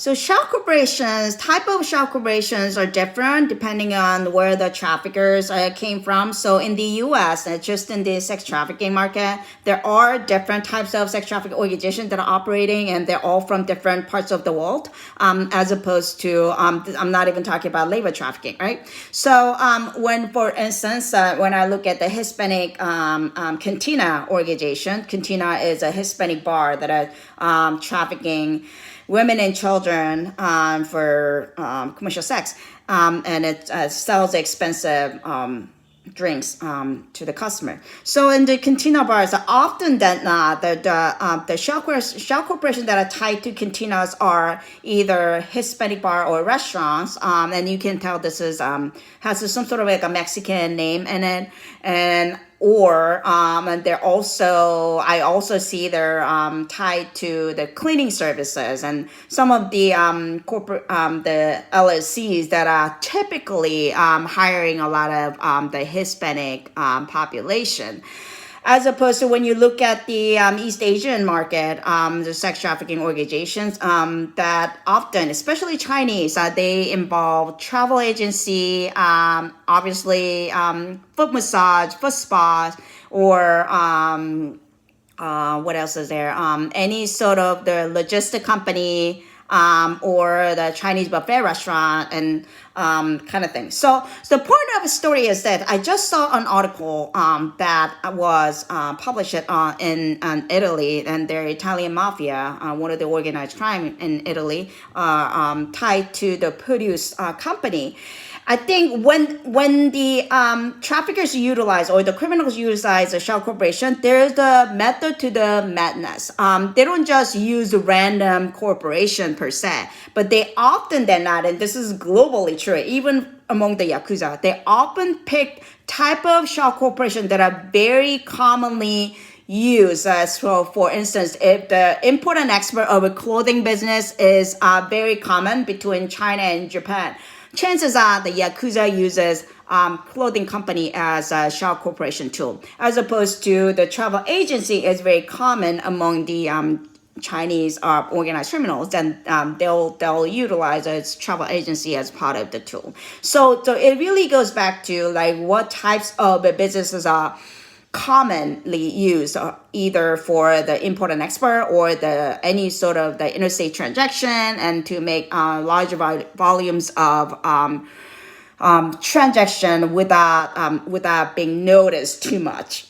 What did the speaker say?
So shell corporations, type of shell corporations are different depending on where the traffickers came from. So in the U.S., just in the sex trafficking market, there are different types of sex trafficking organizations that are operating, and they're all from different parts of the world, as opposed to, I'm not even talking about labor trafficking, right? So when, for instance, when I look at the Hispanic Cantina organization, Cantina is a Hispanic bar that are trafficking women and children for commercial sex, and it sells expensive drinks to the customer. So in the cantina bars, often than not, the shell corporations that are tied to cantinas are either Hispanic bar or restaurants, and you can tell this is has some sort of like a Mexican name in it, and they're also, I also see they're tied to the cleaning services and some of the corporate the LLCs that are typically hiring a lot of the Hispanic population. As opposed to when you look at the East Asian market, the sex trafficking organizations that often, especially Chinese, they involve travel agency, obviously foot massage, foot spas, or what else is there? Any sort of the logistic company, or the Chinese buffet restaurant, and kind of thing. So the point of the story is that I just saw an article that was published in Italy, and their Italian mafia, one of the organized crime in Italy, tied to the produce company. I think when the traffickers utilize, or the criminals utilize a shell corporation, there's a method to the madness. They don't just use a random corporation per se, but they often than not, and this is globally true, even among the Yakuza, they often pick type of shell corporation that are very commonly used. So for instance, if the import and export of a clothing business is very common between China and Japan, chances are the Yakuza uses clothing company as a shell corporation tool, as opposed to the travel agency is very common among the Chinese organized criminals. Then they'll utilize its travel agency as part of the tool. So it really goes back to like what types of businesses are commonly used either for the import and export or the any sort of the interstate transaction, and to make larger volumes of transaction without being noticed too much.